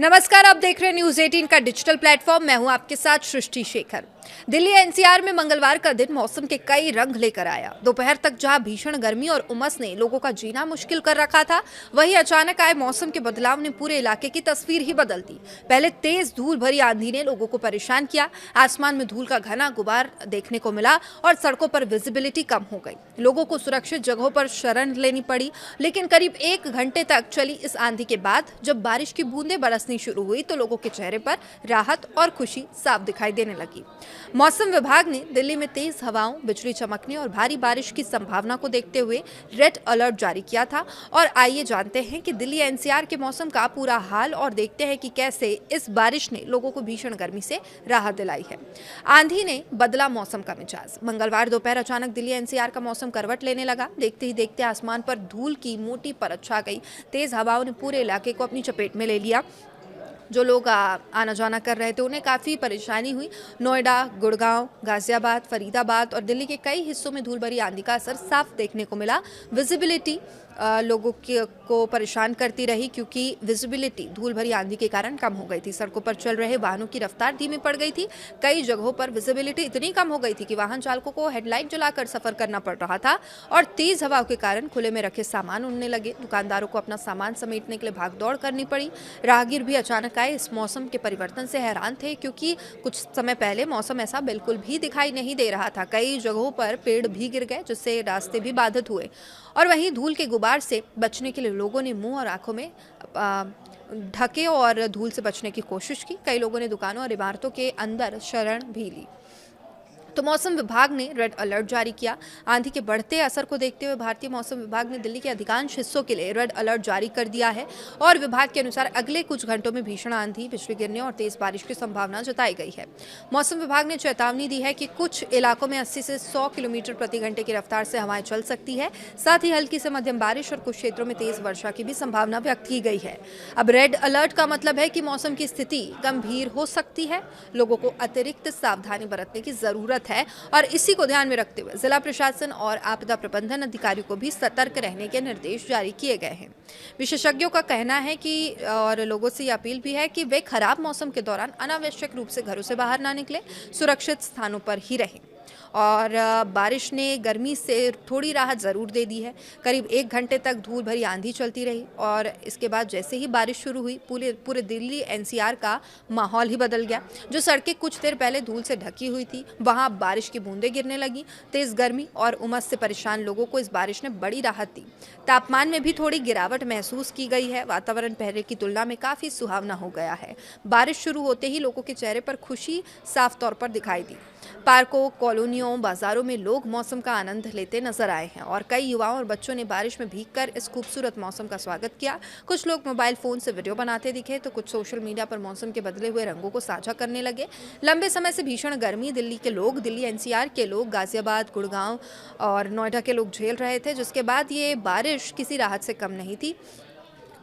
नमस्कार, आप देख रहे हैं न्यूज 18 का डिजिटल प्लेटफॉर्म। मैं हूं आपके साथ सृष्टि शेखर। दिल्ली एनसीआर में मंगलवार का दिन मौसम के कई रंग लेकर आया। दोपहर तक जहां भीषण गर्मी और उमस ने लोगों का जीना मुश्किल कर रखा था, वहीं अचानक आए मौसम के बदलाव ने पूरे इलाके की तस्वीर ही बदल दी। पहले तेज धूल भरी आंधी ने लोगों को परेशान किया। आसमान में धूल का घना गुबार देखने को मिला और सड़कों पर विजिबिलिटी कम हो गई। लोगों को सुरक्षित जगहों पर शरण लेनी पड़ी। लेकिन करीब 1 घंटे तक चली इस आंधी के बाद जब बारिश की बूंदें बरसनी शुरू हुई तो लोगों के चेहरे पर राहत और खुशी साफ दिखाई देने लगी। मौसम विभाग ने दिल्ली में तेज हवाओं, बिजली चमकने और भारी बारिश की संभावना को देखते हुए रेड अलर्ट जारी किया था। और आइए जानते हैं कि दिल्ली एनसीआर के मौसम का पूरा हाल और देखते हैं कि कैसे इस बारिश ने लोगों को भीषण गर्मी से राहत दिलाई है। आंधी ने बदला मौसम का मिजाज। मंगलवार दोपहर अचानक दिल्ली एनसीआर का मौसम करवट लेने लगा। देखते ही देखते आसमान पर धूल की मोटी परत छा गई। तेज हवाओं ने पूरे इलाके को अपनी चपेट में ले लिया। जो लोग आना जाना कर रहे थे उन्हें काफ़ी परेशानी हुई। नोएडा, गुड़गांव, गाजियाबाद, फरीदाबाद और दिल्ली के कई हिस्सों में धूल भरी आंधी का असर साफ देखने को मिला। विजिबिलिटी लोगों को परेशान करती रही क्योंकि विजिबिलिटी धूल भरी आंधी के कारण कम हो गई थी। सड़कों पर चल रहे वाहनों की रफ्तार धीमी पड़ गई थी। कई जगहों पर विजिबिलिटी इतनी कम हो गई थी कि वाहन चालकों को हेडलाइट जलाकर सफर करना पड़ रहा था और तेज हवाओं के कारण खुले में रखे सामान उड़ने लगे। दुकानदारों को अपना सामान समेटने के लिए भागदौड़ करनी पड़ी। राहगीर भी अचानक आए इस मौसम के परिवर्तन से हैरान थे क्योंकि कुछ समय पहले मौसम ऐसा बिल्कुल भी दिखाई नहीं दे रहा था। कई जगहों पर पेड़ भी गिर गए जिससे रास्ते भी बाधित हुए। और वहीं धूल के गुबार से बचने के लिए लोगों ने मुंह और आंखों में ढके और धूल से बचने की कोशिश की। कई लोगों ने दुकानों और इमारतों के अंदर शरण भी ली। तो मौसम विभाग ने रेड अलर्ट जारी किया। आंधी के बढ़ते असर को देखते हुए भारतीय मौसम विभाग ने दिल्ली के अधिकांश हिस्सों के लिए रेड अलर्ट जारी कर दिया है और विभाग के अनुसार अगले कुछ घंटों में भीषण आंधी, बिजली गिरने और तेज बारिश की संभावना जताई गई है। मौसम विभाग ने चेतावनी दी है कि कुछ इलाकों में 80 से 100 किलोमीटर प्रति घंटे की रफ्तार से हवाएं चल सकती है। साथ ही हल्की से मध्यम बारिश और कुछ क्षेत्रों में तेज वर्षा की भी संभावना व्यक्त की गई है। अब रेड अलर्ट का मतलब है कि मौसम की स्थिति गंभीर हो सकती है। लोगों को अतिरिक्त सावधानी बरतने की जरूरत है और इसी को ध्यान में रखते हुए जिला प्रशासन और आपदा प्रबंधन अधिकारियों को भी सतर्क रहने के निर्देश जारी किए गए हैं। विशेषज्ञों का कहना है कि और लोगों से ये अपील भी है कि वे खराब मौसम के दौरान अनावश्यक रूप से घरों से बाहर ना निकले, सुरक्षित स्थानों पर ही रहें। और बारिश ने गर्मी से थोड़ी राहत ज़रूर दे दी है। करीब 1 घंटे तक धूल भरी आंधी चलती रही और इसके बाद जैसे ही बारिश शुरू हुई पूरे दिल्ली एनसीआर का माहौल ही बदल गया। जो सड़कें कुछ देर पहले धूल से ढकी हुई थी वहाँ बारिश की बूंदें गिरने लगी। तेज़ गर्मी और उमस से परेशान लोगों को इस बारिश ने बड़ी राहत दी। तापमान में भी थोड़ी गिरावट महसूस की गई है। वातावरण पहले की तुलना में काफ़ी सुहावना हो गया है। बारिश शुरू होते ही लोगों के चेहरे पर खुशी साफ तौर पर दिखाई दी। पार्कों, कॉलोनियों, बाजारों में लोग मौसम का आनंद लेते नजर आए हैं और कई युवाओं और बच्चों ने बारिश में भीगकर इस खूबसूरत मौसम का स्वागत किया। कुछ लोग मोबाइल फोन से वीडियो बनाते दिखे तो कुछ सोशल मीडिया पर मौसम के बदले हुए रंगों को साझा करने लगे। लंबे समय से भीषण गर्मी दिल्ली एनसीआर के लोग, गाजियाबाद, गुड़गांव और नोएडा के लोग झेल रहे थे, जिसके बाद ये बारिश किसी राहत से कम नहीं थी।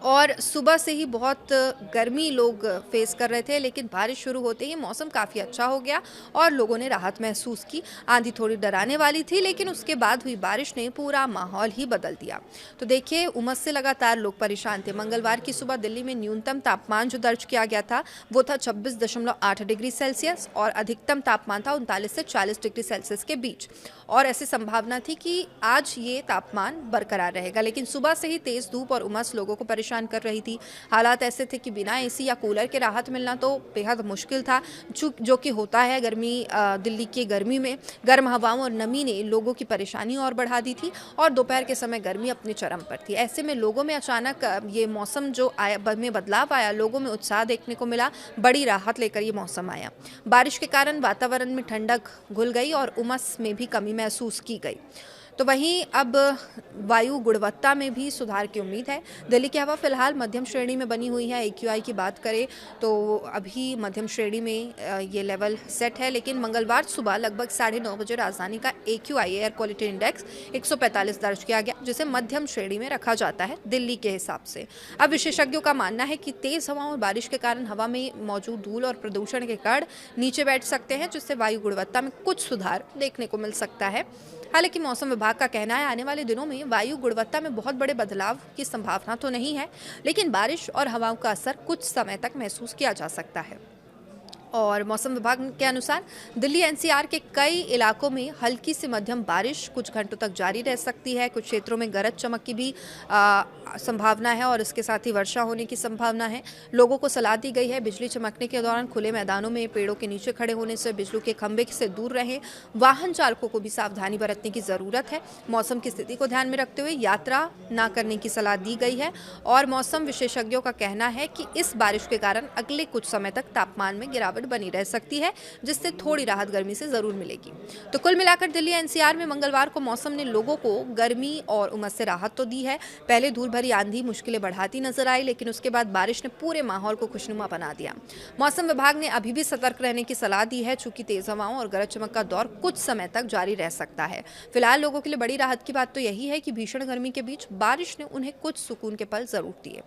और सुबह से ही बहुत गर्मी लोग फेस कर रहे थे, लेकिन बारिश शुरू होते ही मौसम काफ़ी अच्छा हो गया और लोगों ने राहत महसूस की। आंधी थोड़ी डराने वाली थी लेकिन उसके बाद हुई बारिश ने पूरा माहौल ही बदल दिया। तो देखिए, उमस से लगातार लोग परेशान थे। मंगलवार की सुबह दिल्ली में न्यूनतम तापमान जो दर्ज किया गया था वो था 26.8 डिग्री सेल्सियस और अधिकतम तापमान था 39 से 40 डिग्री सेल्सियस के बीच। और ऐसी संभावना थी कि आज ये तापमान बरकरार रहेगा, लेकिन सुबह से ही तेज़ धूप और उमस लोगों को परेशान कर रही थी। हालात ऐसे थे कि बिना एसी या कूलर के राहत मिलना तो बेहद मुश्किल था, जो कि होता है दिल्ली की गर्मी में। गर्म हवाओं और नमी ने लोगों की परेशानी और बढ़ा दी थी और दोपहर के समय गर्मी अपने चरम पर थी। ऐसे में लोगों में अचानक ये मौसम जो आया में बदलाव आया, लोगों में उत्साह देखने को मिला। बड़ी राहत लेकर ये मौसम आया। बारिश के कारण वातावरण में ठंडक घुल गई और उमस में भी कमी महसूस की गई। तो वहीं अब वायु गुणवत्ता में भी सुधार की उम्मीद है। दिल्ली की हवा फिलहाल मध्यम श्रेणी में बनी हुई है। AQI की बात करें तो अभी मध्यम श्रेणी में ये लेवल सेट है, लेकिन मंगलवार सुबह लगभग 9:30 बजे राजधानी का AQI एयर क्वालिटी इंडेक्स 145 दर्ज किया गया, जिसे मध्यम श्रेणी में रखा जाता है दिल्ली के हिसाब से। अब विशेषज्ञों का मानना है कि तेज हवाओं और बारिश के कारण हवा में मौजूद धूल और प्रदूषण के कण नीचे बैठ सकते हैं, जिससे वायु गुणवत्ता में कुछ सुधार देखने को मिल सकता है। हालांकि मौसम विभाग का कहना है आने वाले दिनों में वायु गुणवत्ता में बहुत बड़े बदलाव की संभावना तो नहीं है, लेकिन बारिश और हवाओं का असर कुछ समय तक महसूस किया जा सकता है। और मौसम विभाग के अनुसार दिल्ली एनसीआर के कई इलाकों में हल्की से मध्यम बारिश कुछ घंटों तक जारी रह सकती है। कुछ क्षेत्रों में गरज चमक की भी संभावना है और इसके साथ ही वर्षा होने की संभावना है। लोगों को सलाह दी गई है बिजली चमकने के दौरान खुले मैदानों में पेड़ों के नीचे खड़े होने से, बिजली के खंभे से दूर रहें। वाहन चालकों को भी सावधानी बरतने की जरूरत है। मौसम की स्थिति को ध्यान में रखते हुए यात्रा न करने की सलाह दी गई है और मौसम विशेषज्ञों का कहना है कि इस बारिश के कारण अगले कुछ समय तक तापमान में गिरावट बनी रह सकती है, जिससे थोड़ी राहत गर्मी से जरूर मिलेगी। तो कुल मिलाकर दिल्ली एनसीआर में मंगलवार को मौसम ने लोगों को गर्मी और उमस से राहत तो दी है। पहले धूल भरी आंधी मुश्किलें बढ़ाती नजर आई, लेकिन उसके बाद बारिश ने पूरे माहौल को खुशनुमा बना दिया। मौसम विभाग ने अभी भी सतर्क रहने की सलाह दी है, चूंकि तेज हवाओं और गरज चमक का दौर कुछ समय तक जारी रह सकता है। फिलहाल लोगों के लिए बड़ी राहत की बात तो यही है कि भीषण गर्मी के बीच बारिश ने उन्हें कुछ सुकून के पल जरूर दिए।